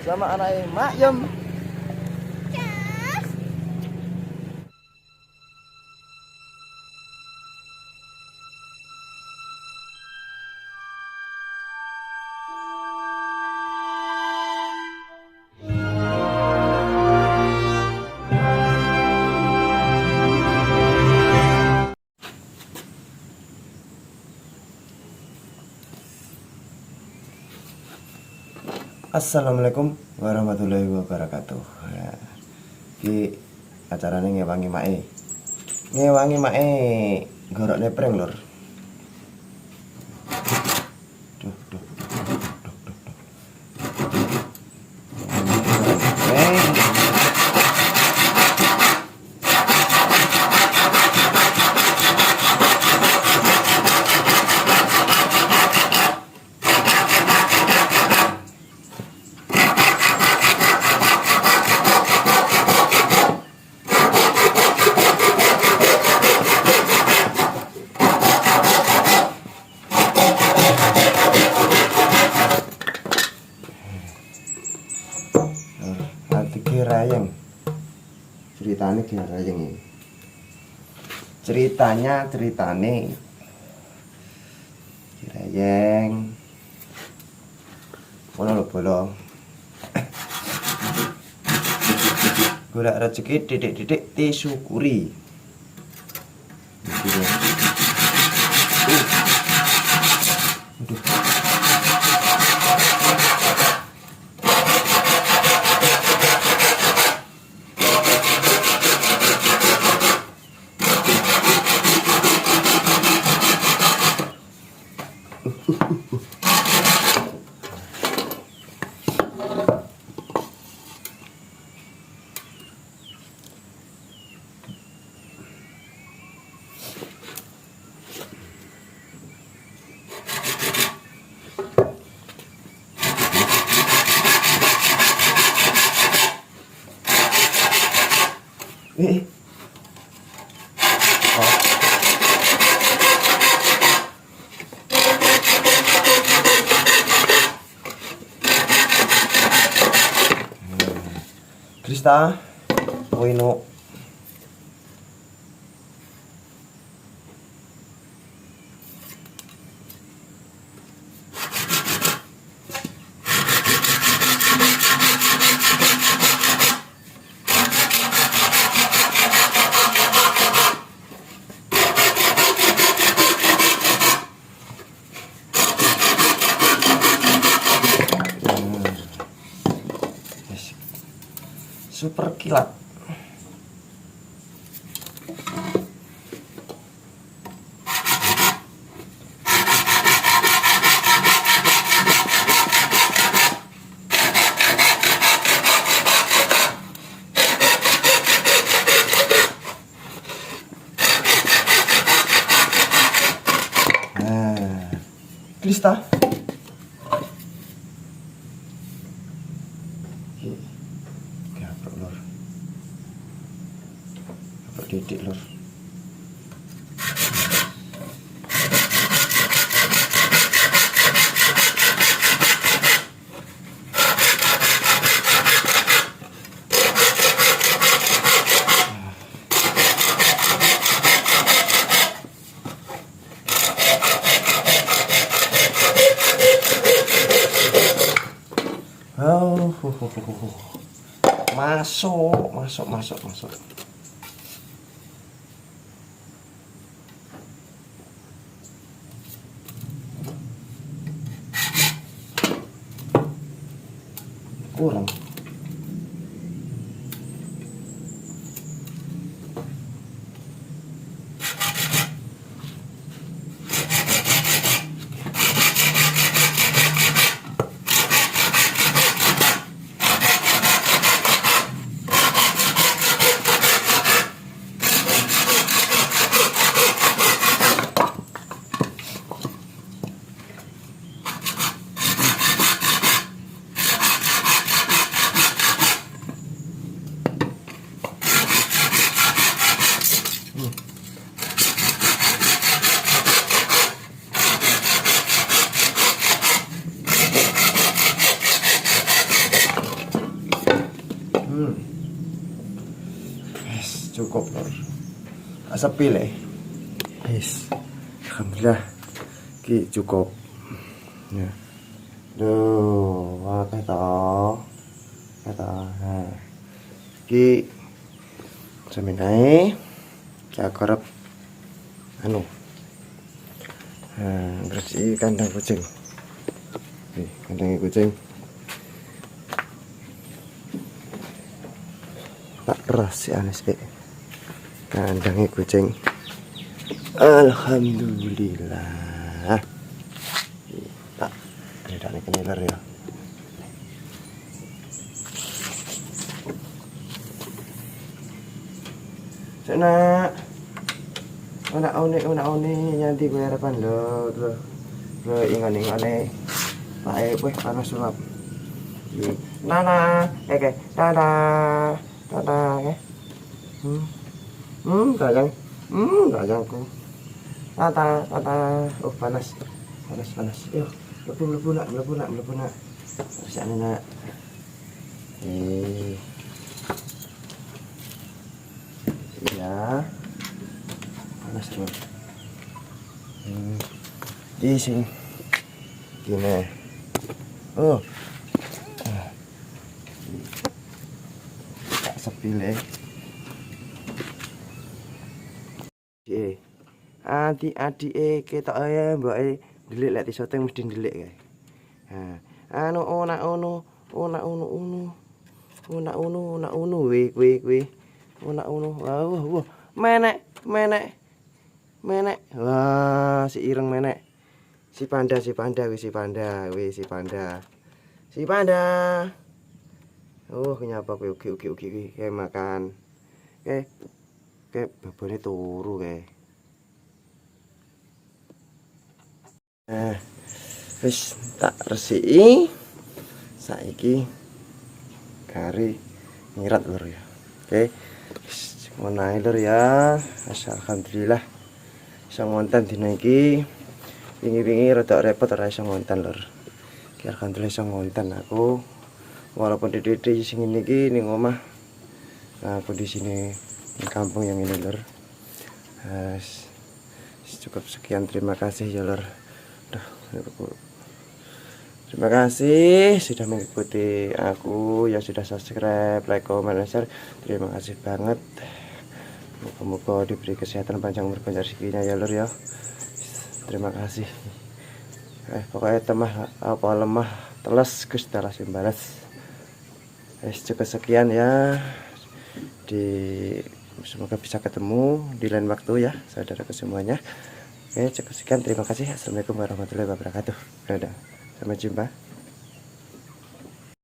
sama anaknya Mak Yem. Assalamualaikum warahmatullahi wabarakatuh. Ya, di acaranya ngewangi mae gorok nepreng lur. Duh, duh, duh, duh, duh, duh. Rayeng ceritanya Rayeng ini ceritanya Rayeng ono bolong golek rezeki titik-titik disyukuri. Aduh. Krista, Wino. Super kilat. Nah, Krista. Lur. Apa didik lur. Masuk. Kurang. Yes, cukup lor. Sepi le. Yes. Alhamdulillah. Ki cukup. Ya. Duh, akeh to. Kata. Nah. Ki jamin ae. Ki akorep anu. Bersih kandang kucing. Nih, kandang kucing. Tak keras si Anes be. Kandang kucing. Alhamdulillah. Tak ada keniler ya. Sana. Una one nyanti gue harapan lo ingon-ingone pae weh panas sulap. Nana, oke, tada, oke. Gajangku. Tata. Oh panas. Yuk, mlebu nak. Sana nak. Ya. Panas terus. Di sini. Gini. Oh. Tak sepile. Adik ketok ae mboke ndelik lek disoteng mesti ndelik kae. Anu ona ono we ona ono. Wah, menek. Wah, si ireng menek. Si panda. Oh, nyapa kowe ugi kayak makan. Kayak babone turu kayak. Wis tak resiki. Saiki kari nyirat lur ya. Oke. Ngono ae lur ya. Alhamdulillah. Iso ngonten dina iki. Wingi-wingi rada repot ora iso ngonten lur. Ki alhamdulillah iso ngonten aku. Walaupun di sing ngene iki ning omah. Nah, kondisine di kampung yang ini lur. Cukup sekian, terima kasih ya lur. Terima kasih sudah mengikuti aku, yang sudah subscribe, like, comment, dan share. Terima kasih banget. Moga-moga diberi kesehatan panjang umur panjang rezekinya ya lur ya. Terima kasih. Pokoknya lemah teles Gusti Allah simbalas. Cukup sekian ya. Semoga bisa ketemu di lain waktu ya saudaraku semuanya. Cukup sekian, terima kasih. Assalamualaikum warahmatullahi wabarakatuh. Dadah, sampai jumpa.